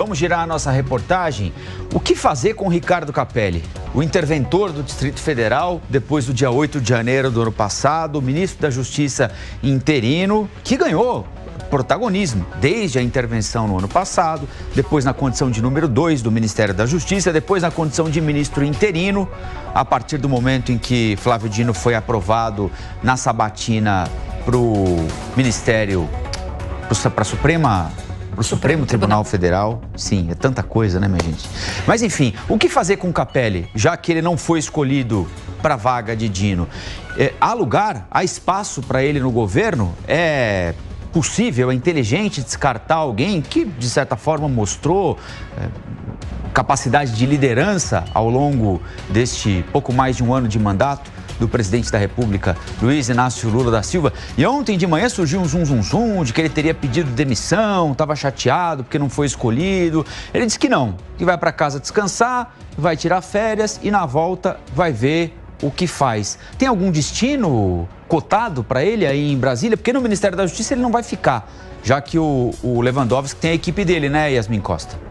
Vamos girar a nossa reportagem. O que fazer com Ricardo Capelli? O interventor do Distrito Federal, depois do dia 8 de janeiro do ano passado, o ministro da Justiça interino, que ganhou protagonismo desde a intervenção no ano passado, depois na condição de número 2 do Ministério da Justiça, depois na condição de ministro interino, a partir do momento em que Flávio Dino foi aprovado na sabatina para o Ministério, para o Supremo Tribunal Federal. Sim, é tanta coisa, né, minha gente? Mas, enfim, o que fazer com o Capelli, já que ele não foi escolhido para a vaga de Dino? Há lugar, há espaço para ele no governo? É possível, é inteligente descartar alguém que, de certa forma, mostrou capacidade de liderança ao longo deste pouco mais de um ano de mandato do presidente da República, Luiz Inácio Lula da Silva? E ontem de manhã surgiu um zum de que ele teria pedido demissão, estava chateado porque não foi escolhido. Ele disse que não, que vai para casa descansar, vai tirar férias e na volta vai ver o que faz. Tem algum destino cotado para ele aí em Brasília? Porque no Ministério da Justiça ele não vai ficar, já que o Lewandowski tem a equipe dele, né, Yasmin Costa?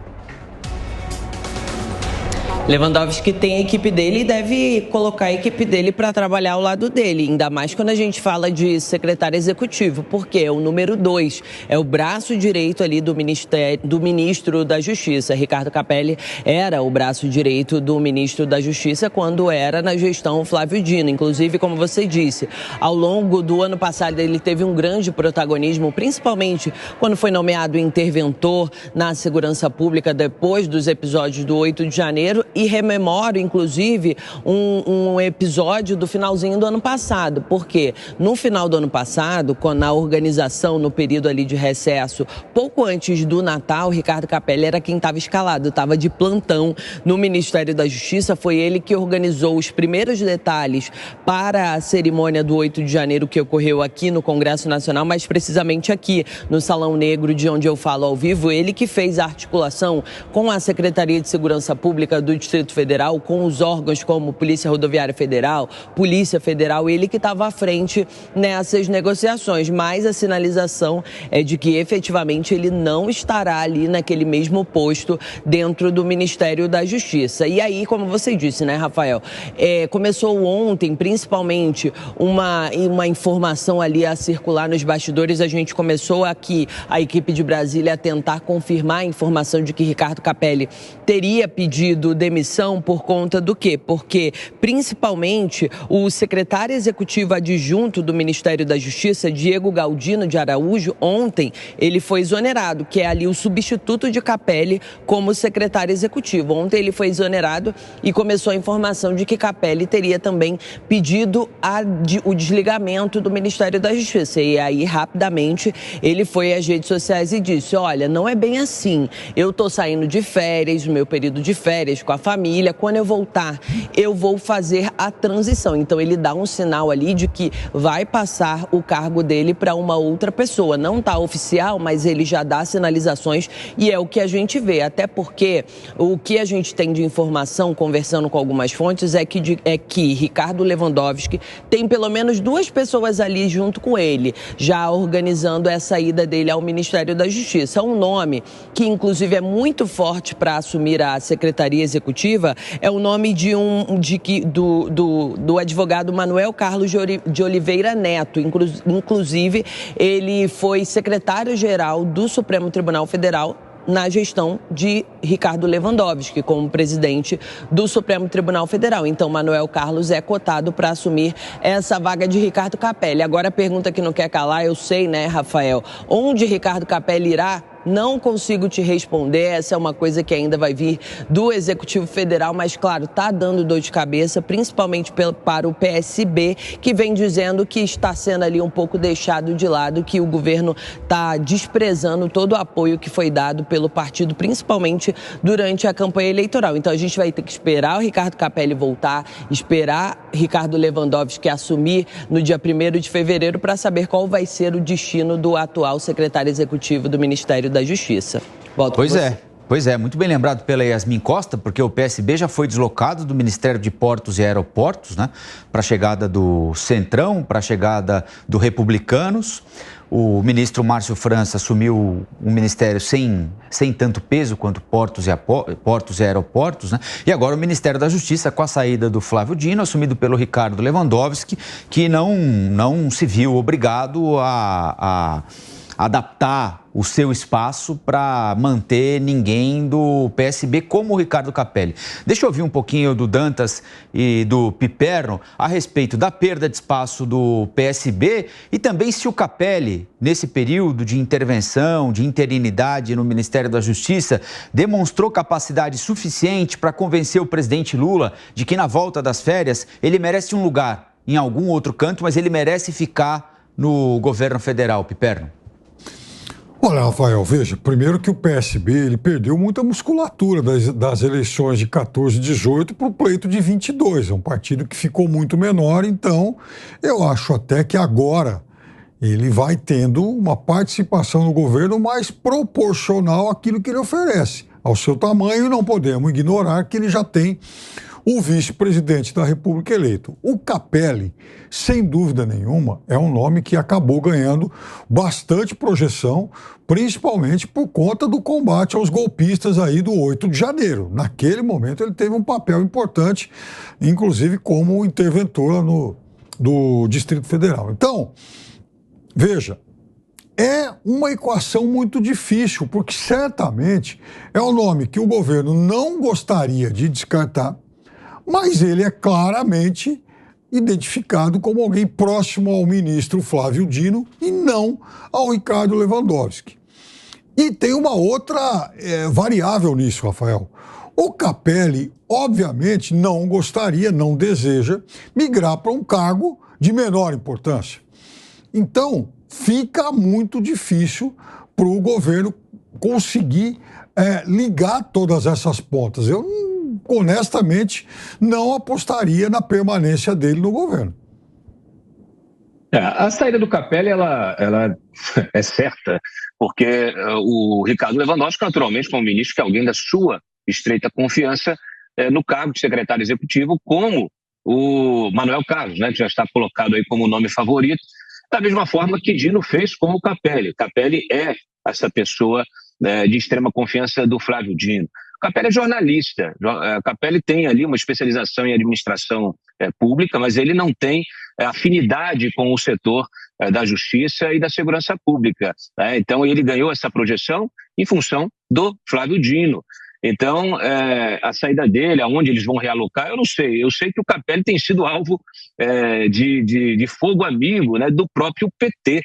Lewandowski tem a equipe dele e deve colocar a equipe dele para trabalhar ao lado dele, ainda mais quando a gente fala de secretário executivo, porque é o número 2, é o braço direito ali do ministro da Justiça. Ricardo Capelli era o braço direito do ministro da Justiça quando era na gestão Flávio Dino. Inclusive, como você disse, ao longo do ano passado ele teve um grande protagonismo, principalmente quando foi nomeado interventor na segurança pública depois dos episódios do 8 de janeiro. E rememoro, inclusive, um episódio do finalzinho do ano passado, porque no final do ano passado, quando a organização, no período ali de recesso, pouco antes do Natal, Ricardo Capelli era quem estava escalado, estava de plantão no Ministério da Justiça. Foi ele que organizou os primeiros detalhes para a cerimônia do 8 de janeiro que ocorreu aqui no Congresso Nacional, mais precisamente aqui no Salão Negro, de onde eu falo ao vivo. Ele que fez a articulação com a Secretaria de Segurança Pública do Distrito Federal, com os órgãos como Polícia Rodoviária Federal, Polícia Federal, ele que estava à frente nessas negociações, mas a sinalização é de que efetivamente ele não estará ali naquele mesmo posto dentro do Ministério da Justiça. E aí, como você disse, né, Rafael, começou ontem, principalmente, uma informação ali a circular nos bastidores. A gente começou aqui, a equipe de Brasília, a tentar confirmar a informação de que Ricardo Capelli teria pedido demissão por conta do quê? Porque, principalmente, o secretário executivo adjunto do Ministério da Justiça, Diego Galdino de Araújo, ontem ele foi exonerado, que é ali o substituto de Capelli como secretário executivo. Ontem ele foi exonerado e começou a informação de que Capelli teria também pedido o desligamento do Ministério da Justiça. E aí, rapidamente, ele foi às redes sociais e disse: olha, não é bem assim, eu estou saindo de férias, o meu período de férias com a família, quando eu voltar, eu vou fazer a transição. Então, ele dá um sinal ali de que vai passar o cargo dele para uma outra pessoa. Não está oficial, mas ele já dá sinalizações e é o que a gente vê. Até porque o que a gente tem de informação, conversando com algumas fontes, é que Ricardo Lewandowski tem pelo menos 2 pessoas ali junto com ele, já organizando essa ida dele ao Ministério da Justiça. Um nome que, inclusive, é muito forte para assumir a Secretaria Executiva é o nome do advogado Manuel Carlos de Oliveira Neto. Inclusive, ele foi secretário-geral do Supremo Tribunal Federal na gestão de Ricardo Lewandowski como presidente do Supremo Tribunal Federal. Então, Manuel Carlos é cotado para assumir essa vaga de Ricardo Capelli. Agora, a pergunta que não quer calar, eu sei, né, Rafael? Onde Ricardo Capelli irá? Não consigo te responder, essa é uma coisa que ainda vai vir do Executivo Federal, mas, claro, está dando dor de cabeça, principalmente para o PSB, que vem dizendo que está sendo ali um pouco deixado de lado, que o governo está desprezando todo o apoio que foi dado pelo partido, principalmente durante a campanha eleitoral. Então, a gente vai ter que esperar o Ricardo Capelli voltar, esperar Ricardo Lewandowski assumir no dia 1º de fevereiro para saber qual vai ser o destino do atual secretário executivo do Ministério da Justiça. Pois é, muito bem lembrado pela Yasmin Costa, porque o PSB já foi deslocado do Ministério de Portos e Aeroportos, né, para a chegada do Centrão, para a chegada do Republicanos. O ministro Márcio França assumiu um ministério sem tanto peso quanto portos e aeroportos, né? E agora o Ministério da Justiça, com a saída do Flávio Dino, assumido pelo Ricardo Lewandowski, que não se viu obrigado a adaptar o seu espaço para manter ninguém do PSB como o Ricardo Capelli. Deixa eu ouvir um pouquinho do Dantas e do Piperno a respeito da perda de espaço do PSB e também se o Capelli, nesse período de intervenção, de interinidade no Ministério da Justiça, demonstrou capacidade suficiente para convencer o presidente Lula de que na volta das férias ele merece um lugar em algum outro canto, mas ele merece ficar no governo federal. Piperno. Olha, Rafael, veja, primeiro que o PSB ele perdeu muita musculatura das eleições de 14 e 18 para o pleito de 22. É um partido que ficou muito menor, então eu acho até que agora ele vai tendo uma participação no governo mais proporcional àquilo que ele oferece. Ao seu tamanho, não podemos ignorar que ele já tem o vice-presidente da República eleito. O Capelli, sem dúvida nenhuma, é um nome que acabou ganhando bastante projeção, principalmente por conta do combate aos golpistas aí do 8 de janeiro. Naquele momento ele teve um papel importante, inclusive como interventor do Distrito Federal. Então, veja, é uma equação muito difícil, porque certamente é um nome que o governo não gostaria de descartar, mas ele é claramente identificado como alguém próximo ao ministro Flávio Dino e não ao Ricardo Lewandowski. E tem uma outra variável nisso, Rafael. O Capelli, obviamente, não gostaria, não deseja migrar para um cargo de menor importância. Então, fica muito difícil para o governo conseguir ligar todas essas pontas. Eu honestamente, não apostaria na permanência dele no governo. A saída do Capelli, ela é certa, porque o Ricardo Lewandowski, naturalmente, como ministro, que é alguém da sua estreita confiança no cargo de secretário executivo, como o Manuel Carlos, né, que já está colocado aí como nome favorito, da mesma forma que Dino fez com o Capelli. Capelli é essa pessoa de extrema confiança do Flávio Dino. Capelli é jornalista, Capelli tem ali uma especialização em administração pública, mas ele não tem afinidade com o setor da justiça e da segurança pública, né? Então ele ganhou essa projeção em função do Flávio Dino. Então a saída dele, aonde eles vão realocar, eu não sei. Eu sei que o Capelli tem sido alvo de fogo amigo, né, do próprio PT.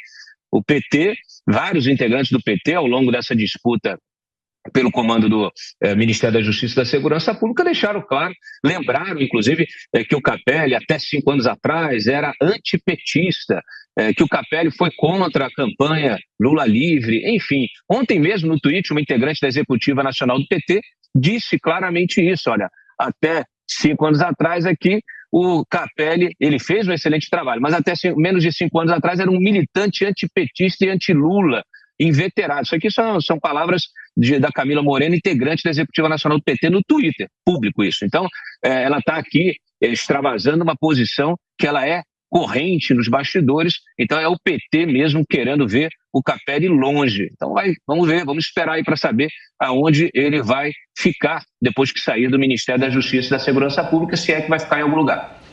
O PT, vários integrantes do PT, ao longo dessa disputa pelo comando do Ministério da Justiça e da Segurança Pública, deixaram claro, lembraram, inclusive, que o Capelli, até 5 anos atrás, era antipetista, que o Capelli foi contra a campanha Lula livre, enfim. Ontem mesmo, no tweet, uma integrante da Executiva Nacional do PT disse claramente isso, olha, até 5 anos atrás aqui, o Capelli, ele fez um excelente trabalho, mas até menos de 5 anos atrás era um militante antipetista e anti-Lula, inveterado. Isso aqui são palavras da Camila Moreno, integrante da Executiva Nacional do PT, no Twitter, público isso. Então, ela está aqui extravasando uma posição que ela é corrente nos bastidores, então é o PT mesmo querendo ver o Capelli longe. Então vamos ver, vamos esperar aí para saber aonde ele vai ficar depois que sair do Ministério da Justiça e da Segurança Pública, se é que vai ficar em algum lugar.